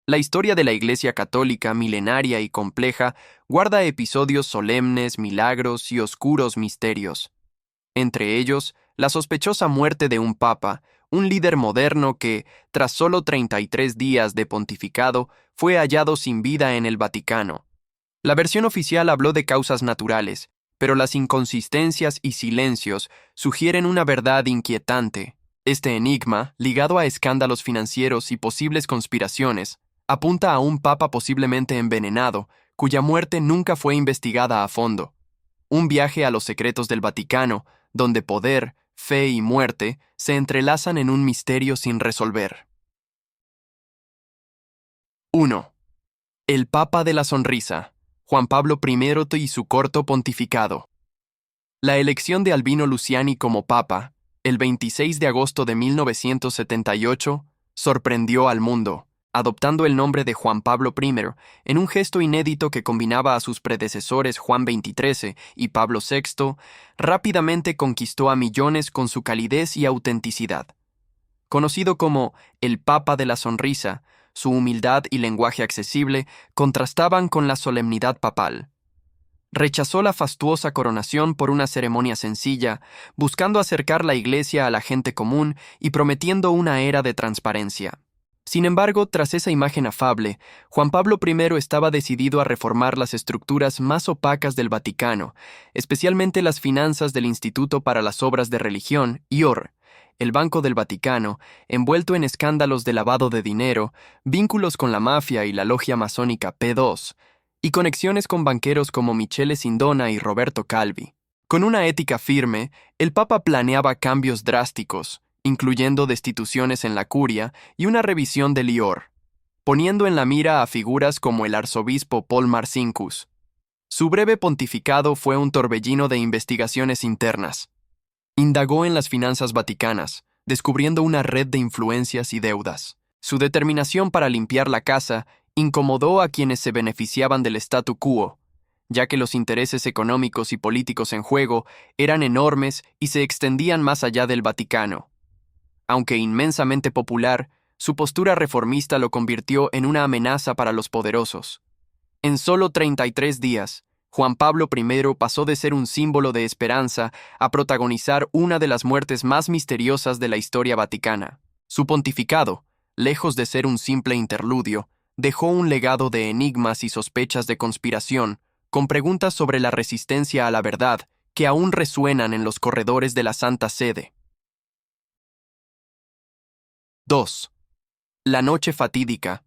La historia de la Iglesia Católica, milenaria y compleja, guarda episodios solemnes, milagros y oscuros misterios. Entre ellos, la sospechosa muerte de un papa, un líder moderno que, tras solo 33 días de pontificado, fue hallado sin vida en el Vaticano. La versión oficial habló de causas naturales, pero las inconsistencias y silencios sugieren una verdad inquietante. Este enigma, ligado a escándalos financieros y posibles conspiraciones, apunta a un papa posiblemente envenenado, cuya muerte nunca fue investigada a fondo. Un viaje a los secretos del Vaticano, donde poder, fe y muerte se entrelazan en un misterio sin resolver. 1. El Papa de la Sonrisa, Juan Pablo I y su corto pontificado. La elección de Albino Luciani como papa, el 26 de agosto de 1978, sorprendió al mundo, adoptando el nombre de Juan Pablo I en un gesto inédito que combinaba a sus predecesores Juan XXIII y Pablo VI, rápidamente conquistó a millones con su calidez y autenticidad. Conocido como el Papa de la Sonrisa, su humildad y lenguaje accesible contrastaban con la solemnidad papal. Rechazó la fastuosa coronación por una ceremonia sencilla, buscando acercar la Iglesia a la gente común y prometiendo una era de transparencia. Sin embargo, tras esa imagen afable, Juan Pablo I estaba decidido a reformar las estructuras más opacas del Vaticano, especialmente las finanzas del Instituto para las Obras de Religión, IOR, el Banco del Vaticano, envuelto en escándalos de lavado de dinero, vínculos con la mafia y la logia masónica P2, y conexiones con banqueros como Michele Sindona y Roberto Calvi. Con una ética firme, el Papa planeaba cambios drásticos, incluyendo destituciones en la curia y una revisión del IOR, poniendo en la mira a figuras como el arzobispo Paul Marcinkus. Su breve pontificado fue un torbellino de investigaciones internas. Indagó en las finanzas vaticanas, descubriendo una red de influencias y deudas. Su determinación para limpiar la casa incomodó a quienes se beneficiaban del statu quo, ya que los intereses económicos y políticos en juego eran enormes y se extendían más allá del Vaticano. Aunque inmensamente popular, su postura reformista lo convirtió en una amenaza para los poderosos. En solo 33 días, Juan Pablo I pasó de ser un símbolo de esperanza a protagonizar una de las muertes más misteriosas de la historia vaticana. Su pontificado, lejos de ser un simple interludio, dejó un legado de enigmas y sospechas de conspiración, con preguntas sobre la resistencia a la verdad que aún resuenan en los corredores de la Santa Sede. 2. La noche fatídica.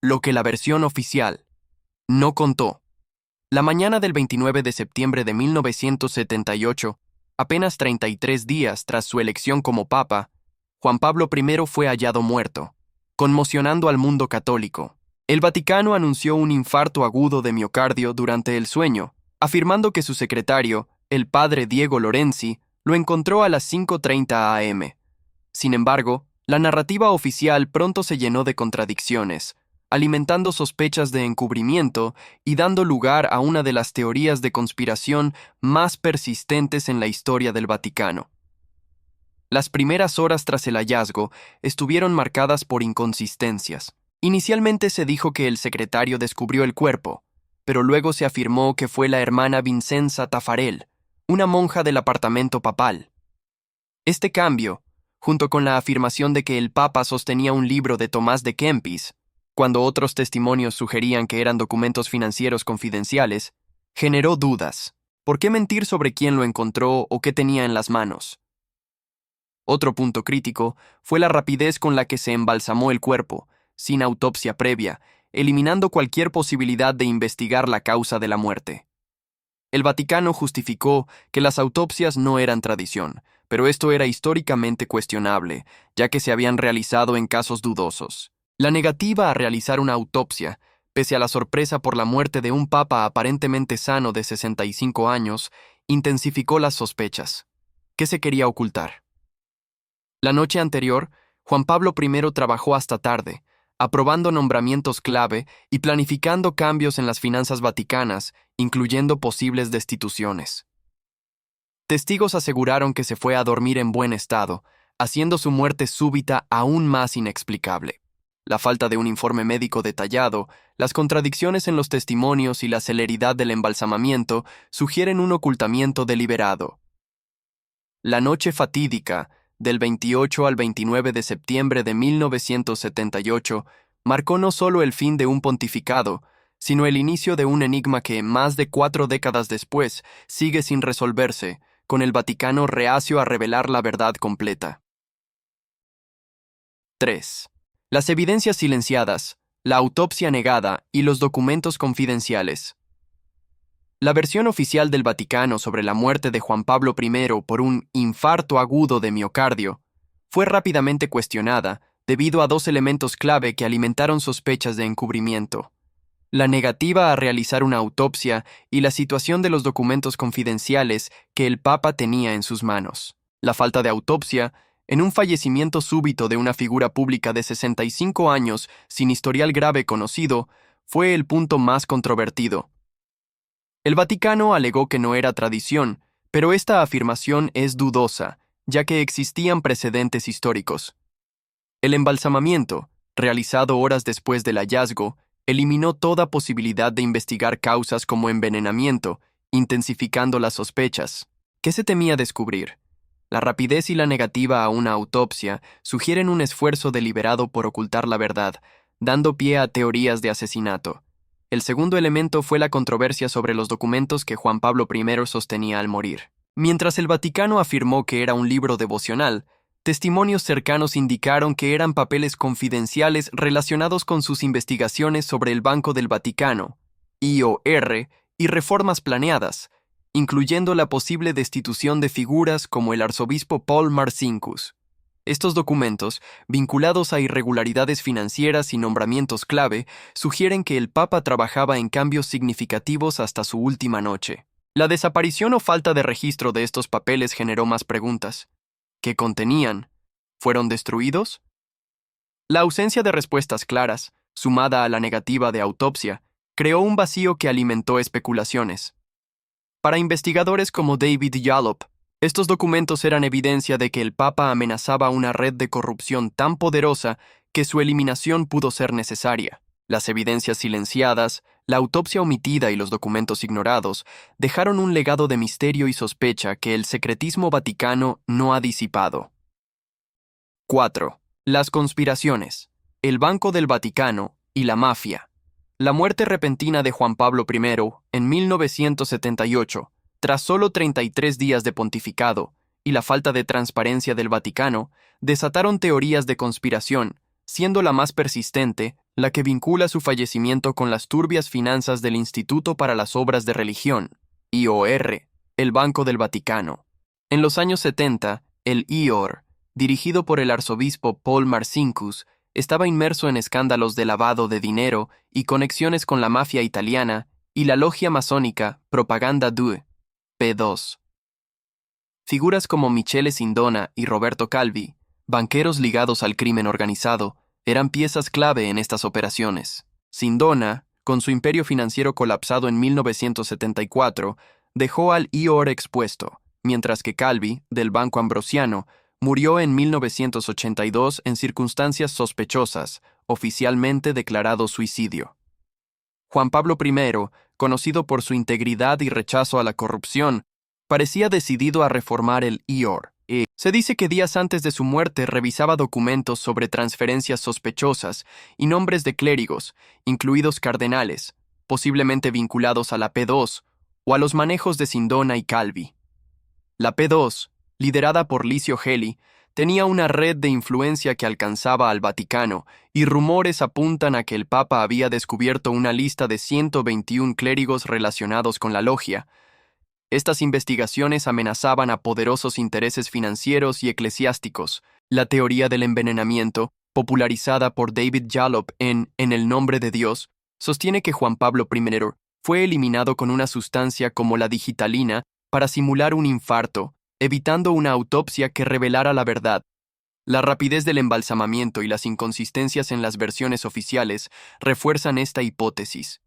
Lo que la versión oficial no contó. La mañana del 29 de septiembre de 1978, apenas 33 días tras su elección como papa, Juan Pablo I fue hallado muerto, conmocionando al mundo católico. El Vaticano anunció un infarto agudo de miocardio durante el sueño, afirmando que su secretario, el padre Diego Lorenzi, lo encontró a las 5:30 am. Sin embargo, la narrativa oficial pronto se llenó de contradicciones, alimentando sospechas de encubrimiento y dando lugar a una de las teorías de conspiración más persistentes en la historia del Vaticano. Las primeras horas tras el hallazgo estuvieron marcadas por inconsistencias. Inicialmente se dijo que el secretario descubrió el cuerpo, pero luego se afirmó que fue la hermana Vincenza Taffarel, una monja del apartamento papal. Este cambio, junto con la afirmación de que el Papa sostenía un libro de Tomás de Kempis, cuando otros testimonios sugerían que eran documentos financieros confidenciales, generó dudas. ¿Por qué mentir sobre quién lo encontró o qué tenía en las manos? Otro punto crítico fue la rapidez con la que se embalsamó el cuerpo, sin autopsia previa, eliminando cualquier posibilidad de investigar la causa de la muerte. El Vaticano justificó que las autopsias no eran tradición, pero esto era históricamente cuestionable, ya que se habían realizado en casos dudosos. La negativa a realizar una autopsia, pese a la sorpresa por la muerte de un papa aparentemente sano de 65 años, intensificó las sospechas. ¿Qué se quería ocultar? La noche anterior, Juan Pablo I trabajó hasta tarde, aprobando nombramientos clave y planificando cambios en las finanzas vaticanas, incluyendo posibles destituciones. Testigos aseguraron que se fue a dormir en buen estado, haciendo su muerte súbita aún más inexplicable. La falta de un informe médico detallado, las contradicciones en los testimonios y la celeridad del embalsamamiento sugieren un ocultamiento deliberado. La noche fatídica, del 28 al 29 de septiembre de 1978, marcó no solo el fin de un pontificado, sino el inicio de un enigma que, más de 4 décadas después, sigue sin resolverse, con el Vaticano reacio a revelar la verdad completa. 3. Las evidencias silenciadas, la autopsia negada y los documentos confidenciales. La versión oficial del Vaticano sobre la muerte de Juan Pablo I por un infarto agudo de miocardio fue rápidamente cuestionada debido a 2 elementos clave que alimentaron sospechas de encubrimiento: la negativa a realizar una autopsia y la situación de los documentos confidenciales que el Papa tenía en sus manos. La falta de autopsia, en un fallecimiento súbito de una figura pública de 65 años sin historial grave conocido, fue el punto más controvertido. El Vaticano alegó que no era tradición, pero esta afirmación es dudosa, ya que existían precedentes históricos. El embalsamamiento, realizado horas después del hallazgo, eliminó toda posibilidad de investigar causas como envenenamiento, intensificando las sospechas. ¿Qué se temía descubrir? La rapidez y la negativa a una autopsia sugieren un esfuerzo deliberado por ocultar la verdad, dando pie a teorías de asesinato. El segundo elemento fue la controversia sobre los documentos que Juan Pablo I sostenía al morir. Mientras el Vaticano afirmó que era un libro devocional, testimonios cercanos indicaron que eran papeles confidenciales relacionados con sus investigaciones sobre el Banco del Vaticano, IOR, y reformas planeadas, incluyendo la posible destitución de figuras como el arzobispo Paul Marcinkus. Estos documentos, vinculados a irregularidades financieras y nombramientos clave, sugieren que el Papa trabajaba en cambios significativos hasta su última noche. La desaparición o falta de registro de estos papeles generó más preguntas. ¿Qué contenían? ¿Fueron destruidos? La ausencia de respuestas claras, sumada a la negativa de autopsia, creó un vacío que alimentó especulaciones. Para investigadores como David Yallop, estos documentos eran evidencia de que el Papa amenazaba una red de corrupción tan poderosa que su eliminación pudo ser necesaria. Las evidencias silenciadas, la autopsia omitida y los documentos ignorados dejaron un legado de misterio y sospecha que el secretismo vaticano no ha disipado. 4. Las conspiraciones, el Banco del Vaticano y la mafia. La muerte repentina de Juan Pablo I en 1978, tras solo 33 días de pontificado, y la falta de transparencia del Vaticano, desataron teorías de conspiración, siendo la más persistente la que vincula su fallecimiento con las turbias finanzas del Instituto para las Obras de Religión, IOR, el Banco del Vaticano. En los años 70, el IOR, dirigido por el arzobispo Paul Marcinkus, estaba inmerso en escándalos de lavado de dinero y conexiones con la mafia italiana y la logia masónica Propaganda Due, P2. Figuras como Michele Sindona y Roberto Calvi, banqueros ligados al crimen organizado, eran piezas clave en estas operaciones. Sindona, con su imperio financiero colapsado en 1974, dejó al IOR expuesto, mientras que Calvi, del Banco Ambrosiano, murió en 1982 en circunstancias sospechosas, oficialmente declarado suicidio. Juan Pablo I, conocido por su integridad y rechazo a la corrupción, parecía decidido a reformar el IOR. Se dice que días antes de su muerte revisaba documentos sobre transferencias sospechosas y nombres de clérigos, incluidos cardenales, posiblemente vinculados a la P2 o a los manejos de Sindona y Calvi. La P2, liderada por Licio Gelli, tenía una red de influencia que alcanzaba al Vaticano, y rumores apuntan a que el Papa había descubierto una lista de 121 clérigos relacionados con la logia. Estas investigaciones amenazaban a poderosos intereses financieros y eclesiásticos. La teoría del envenenamiento, popularizada por David Yallop en el nombre de Dios, sostiene que Juan Pablo I fue eliminado con una sustancia como la digitalina para simular un infarto, evitando una autopsia que revelara la verdad. La rapidez del embalsamamiento y las inconsistencias en las versiones oficiales refuerzan esta hipótesis.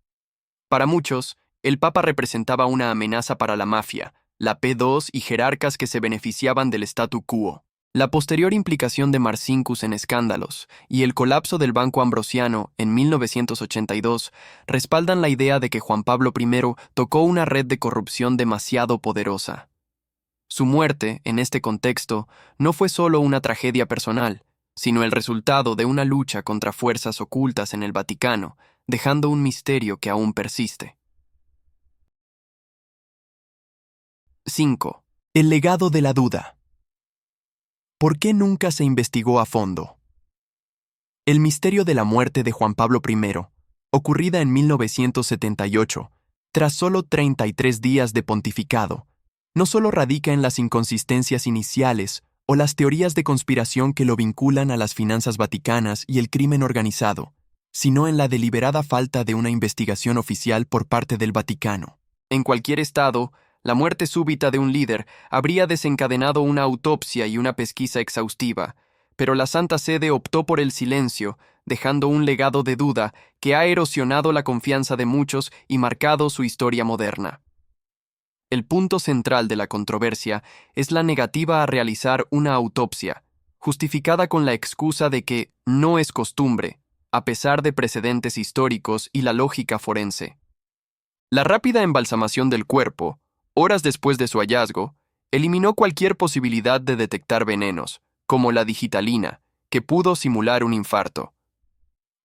Para muchos, el Papa representaba una amenaza para la mafia, la P2 y jerarcas que se beneficiaban del statu quo. La posterior implicación de Marcinkus en escándalos y el colapso del Banco Ambrosiano en 1982 respaldan la idea de que Juan Pablo I tocó una red de corrupción demasiado poderosa. Su muerte, en este contexto, no fue solo una tragedia personal, sino el resultado de una lucha contra fuerzas ocultas en el Vaticano, dejando un misterio que aún persiste. 5. El legado de la duda. ¿Por qué nunca se investigó a fondo? El misterio de la muerte de Juan Pablo I, ocurrida en 1978, tras solo 33 días de pontificado, no solo radica en las inconsistencias iniciales o las teorías de conspiración que lo vinculan a las finanzas vaticanas y el crimen organizado, sino en la deliberada falta de una investigación oficial por parte del Vaticano. En cualquier estado, la muerte súbita de un líder habría desencadenado una autopsia y una pesquisa exhaustiva, pero la Santa Sede optó por el silencio, dejando un legado de duda que ha erosionado la confianza de muchos y marcado su historia moderna. El punto central de la controversia es la negativa a realizar una autopsia, justificada con la excusa de que no es costumbre, a pesar de precedentes históricos y la lógica forense. La rápida embalsamación del cuerpo, horas después de su hallazgo, eliminó cualquier posibilidad de detectar venenos, como la digitalina, que pudo simular un infarto.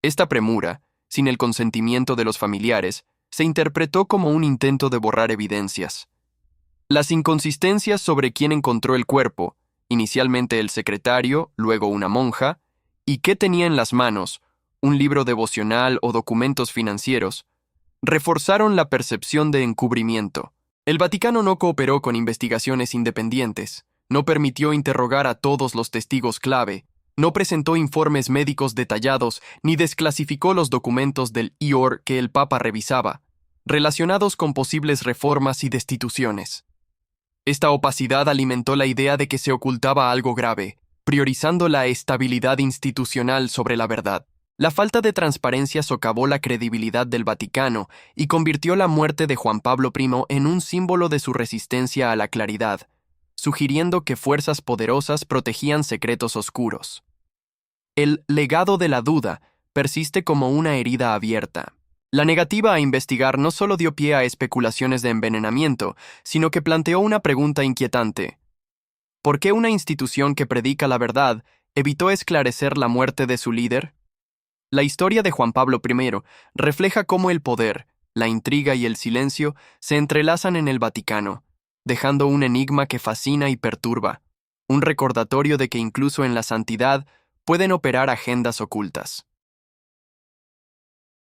Esta premura, sin el consentimiento de los familiares, se interpretó como un intento de borrar evidencias. Las inconsistencias sobre quién encontró el cuerpo, inicialmente el secretario, luego una monja, y qué tenía en las manos, un libro devocional o documentos financieros, reforzaron la percepción de encubrimiento. El Vaticano no cooperó con investigaciones independientes, no permitió interrogar a todos los testigos clave, no presentó informes médicos detallados ni desclasificó los documentos del IOR que el Papa revisaba, relacionados con posibles reformas y destituciones. Esta opacidad alimentó la idea de que se ocultaba algo grave, priorizando la estabilidad institucional sobre la verdad. La falta de transparencia socavó la credibilidad del Vaticano y convirtió la muerte de Juan Pablo I en un símbolo de su resistencia a la claridad, sugiriendo que fuerzas poderosas protegían secretos oscuros. El legado de la duda persiste como una herida abierta. La negativa a investigar no solo dio pie a especulaciones de envenenamiento, sino que planteó una pregunta inquietante. ¿Por qué una institución que predica la verdad evitó esclarecer la muerte de su líder? La historia de Juan Pablo I refleja cómo el poder, la intriga y el silencio se entrelazan en el Vaticano, dejando un enigma que fascina y perturba, un recordatorio de que incluso en la santidad pueden operar agendas ocultas.